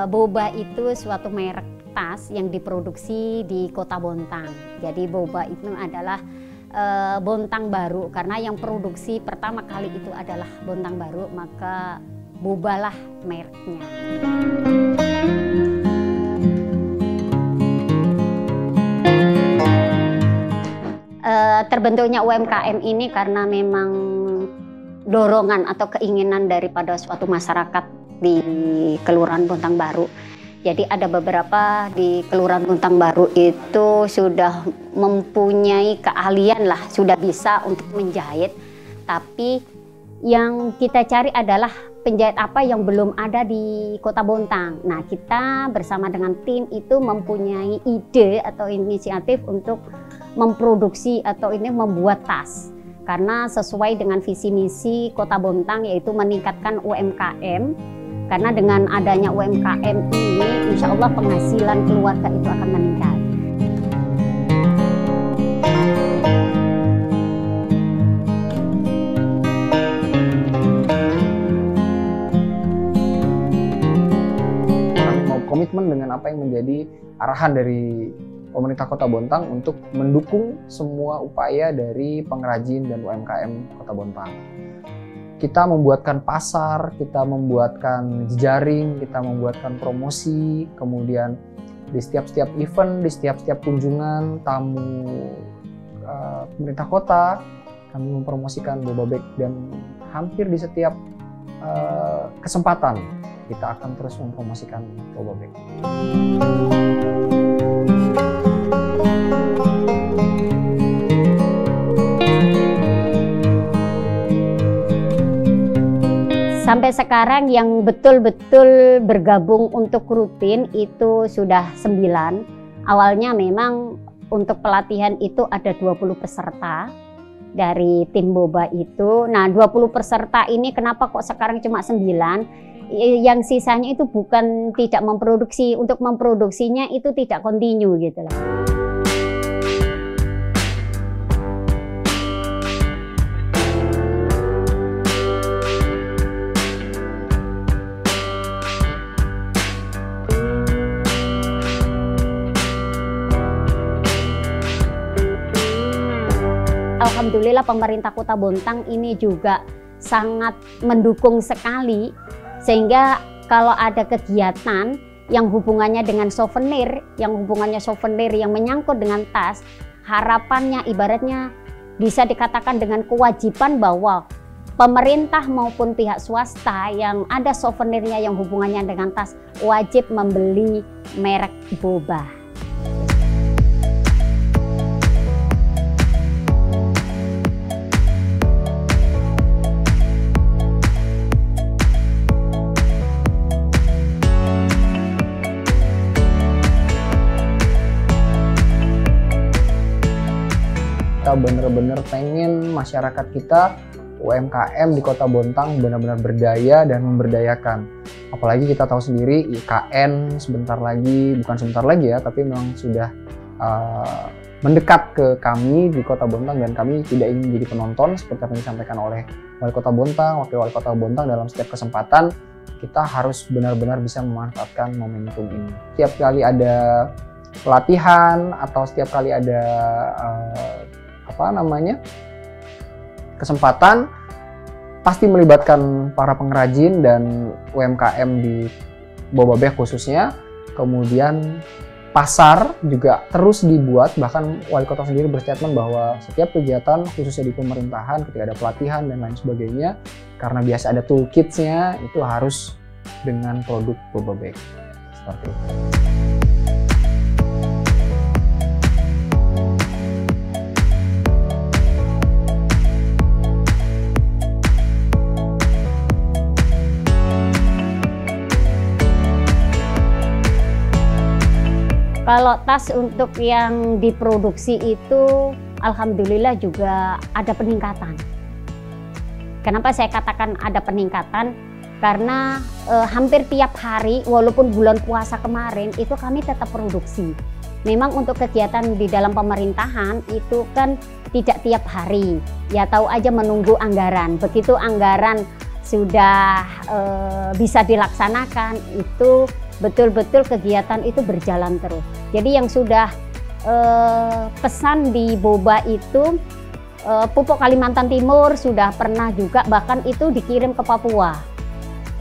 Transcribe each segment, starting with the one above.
Boba itu suatu merek tas yang diproduksi di Kota Bontang. Jadi Boba itu adalah Bontang Baru, karena yang produksi pertama kali itu adalah Bontang Baru, maka Bobalah mereknya. Terbentuknya UMKM ini karena memang dorongan atau keinginan daripada suatu masyarakat di Kelurahan Bontang Baru. Jadi ada beberapa di Kelurahan Bontang Baru itu sudah mempunyai keahlian lah, sudah bisa untuk menjahit. Tapi yang kita cari adalah penjahit apa yang belum ada di Kota Bontang. Nah, kita bersama dengan tim itu mempunyai ide atau inisiatif untuk memproduksi atau ini membuat tas. Karena sesuai dengan visi misi Kota Bontang, yaitu meningkatkan UMKM. Karena dengan adanya UMKM ini, insya Allah penghasilan keluarga itu akan meningkat. Mau komitmen dengan apa yang menjadi arahan dari pemerintah Kota Bontang untuk mendukung semua upaya dari pengrajin dan UMKM Kota Bontang. Kita membuatkan pasar, kita membuatkan jejaring, kita membuatkan promosi, kemudian di setiap event, di setiap kunjungan tamu pemerintah kota, kami mempromosikan Boba Bag, dan hampir di setiap kesempatan kita akan terus mempromosikan Boba Bag. Sampai sekarang yang betul-betul bergabung untuk rutin itu sudah 9. Awalnya memang untuk pelatihan itu ada 20 peserta dari tim Boba itu. Nah, 20 peserta ini kenapa kok sekarang cuma 9? Yang sisanya itu bukan tidak memproduksi, untuk memproduksinya itu tidak kontinu gitu loh. Alhamdulillah pemerintah Kota Bontang ini juga sangat mendukung sekali, sehingga kalau ada kegiatan yang hubungannya dengan souvenir, yang menyangkut dengan tas, harapannya ibaratnya bisa dikatakan dengan kewajiban bahwa pemerintah maupun pihak swasta yang ada souvenirnya yang hubungannya dengan tas wajib membeli merek Boba. Kita benar-benar pengen masyarakat kita, UMKM di Kota Bontang benar-benar berdaya dan memberdayakan. Apalagi kita tahu sendiri IKN sebentar lagi, bukan sebentar lagi ya, tapi memang sudah mendekat ke kami di Kota Bontang, dan kami tidak ingin jadi penonton seperti apa yang disampaikan oleh Wali Kota Bontang, Wakil Wali Kota Bontang. Dalam setiap kesempatan kita harus benar-benar bisa memanfaatkan momentum ini. Setiap kali ada pelatihan atau setiap kali ada kesempatan, pasti melibatkan para pengrajin dan UMKM di Boba Bag khususnya. Kemudian pasar juga terus dibuat, bahkan Wali Kota sendiri berstatement bahwa setiap kegiatan khususnya di pemerintahan ketika ada pelatihan dan lain sebagainya, karena biasa ada toolkitsnya, itu harus dengan produk Boba Bag seperti itu. Kalau tas untuk yang diproduksi itu alhamdulillah juga ada peningkatan. Kenapa saya katakan ada peningkatan? Karena hampir tiap hari walaupun bulan puasa kemarin itu kami tetap produksi. Memang untuk kegiatan di dalam pemerintahan itu kan tidak tiap hari. Ya tahu aja menunggu anggaran. Begitu anggaran sudah bisa dilaksanakan itu betul-betul kegiatan itu berjalan terus. Jadi yang sudah pesan di boba itu pupuk Kalimantan Timur sudah pernah juga, bahkan itu dikirim ke Papua.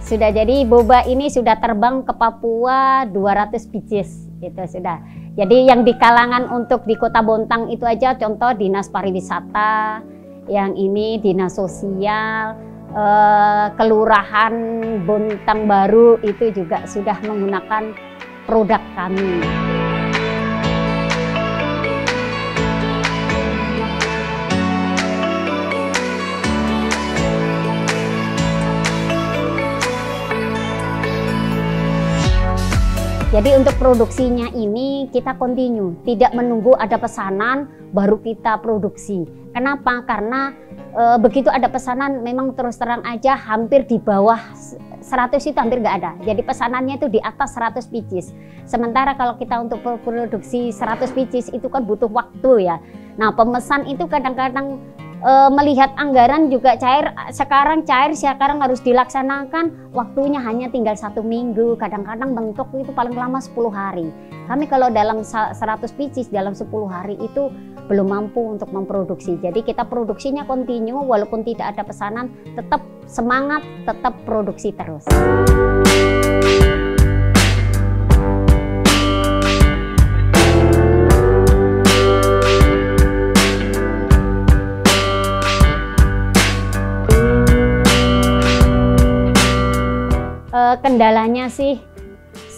Sudah, jadi boba ini sudah terbang ke Papua 200 pieces itu sudah. Jadi yang di kalangan untuk di Kota Bontang itu aja contoh Dinas Pariwisata, yang ini Dinas Sosial, Kelurahan Bontang Baru itu juga sudah menggunakan produk kami. Jadi untuk produksinya ini kita continue, tidak menunggu ada pesanan baru kita produksi. Kenapa? Karena begitu ada pesanan memang terus terang aja hampir di bawah 100 itu hampir nggak ada. Jadi pesanannya itu di atas 100 pieces. Sementara kalau kita untuk produksi 100 pieces itu kan butuh waktu ya. Nah pemesan itu kadang-kadang melihat anggaran juga cair, sekarang harus dilaksanakan, waktunya hanya tinggal 1 minggu, kadang-kadang bentuk itu paling lama 10 hari. Kami kalau dalam 100 pieces dalam 10 hari itu belum mampu untuk memproduksi. Jadi kita produksinya continue, walaupun tidak ada pesanan, tetap semangat, tetap produksi terus. Kendalanya sih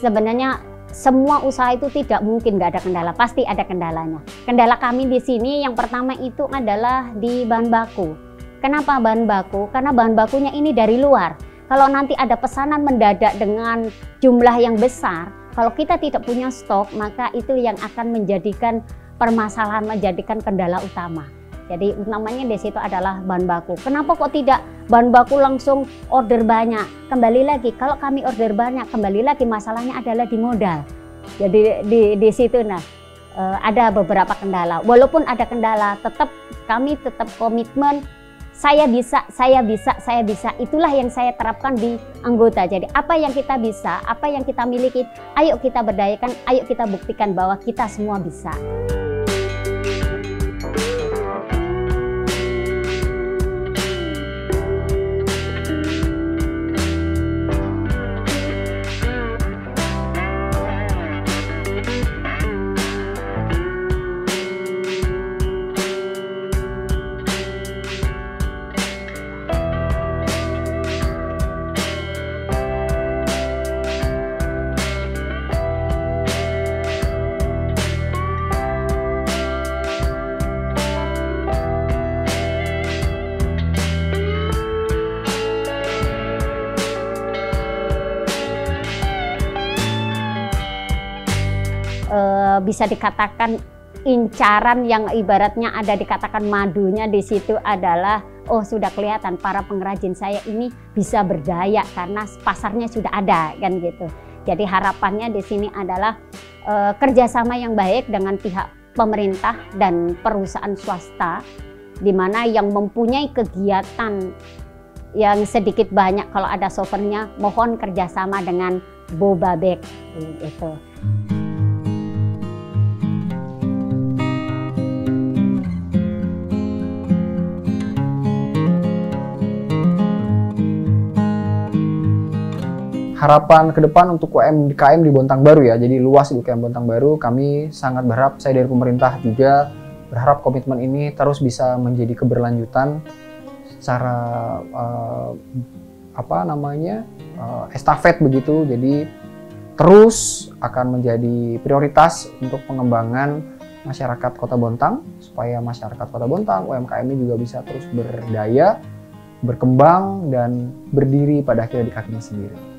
sebenarnya semua usaha itu tidak mungkin nggak ada kendala, pasti ada kendalanya. Kendala kami di sini yang pertama itu adalah di bahan baku. Kenapa bahan baku? Karena bahan bakunya ini dari luar. Kalau nanti ada pesanan mendadak dengan jumlah yang besar, kalau kita tidak punya stok, maka itu yang akan menjadikan permasalahan, menjadikan kendala utama. Jadi utamanya di situ adalah bahan baku. Kenapa kok tidak bahan baku langsung order banyak? Kembali lagi, kalau kami order banyak, kembali lagi masalahnya adalah di modal. Jadi di situ ada beberapa kendala. Walaupun ada kendala, kami tetap komitmen. Saya bisa. Itulah yang saya terapkan di anggota. Jadi apa yang kita bisa, apa yang kita miliki, ayo kita berdayakan, ayo kita buktikan bahwa kita semua bisa. Bisa dikatakan incaran yang ibaratnya ada dikatakan madunya di situ adalah, oh sudah kelihatan para pengrajin saya ini bisa berdaya karena pasarnya sudah ada kan gitu. Jadi harapannya di sini adalah kerjasama yang baik dengan pihak pemerintah dan perusahaan swasta, di mana yang mempunyai kegiatan yang sedikit banyak kalau ada souvenirnya, mohon kerjasama dengan Boba Bag itu. Harapan ke depan untuk UMKM di Bontang Baru ya, jadi luas di UMKM Bontang Baru, kami sangat berharap, saya dari pemerintah juga berharap komitmen ini terus bisa menjadi keberlanjutan secara estafet begitu, jadi terus akan menjadi prioritas untuk pengembangan masyarakat Kota Bontang, supaya masyarakat Kota Bontang, UMKM-nya juga bisa terus berdaya, berkembang, dan berdiri pada akhirnya di kakinya sendiri.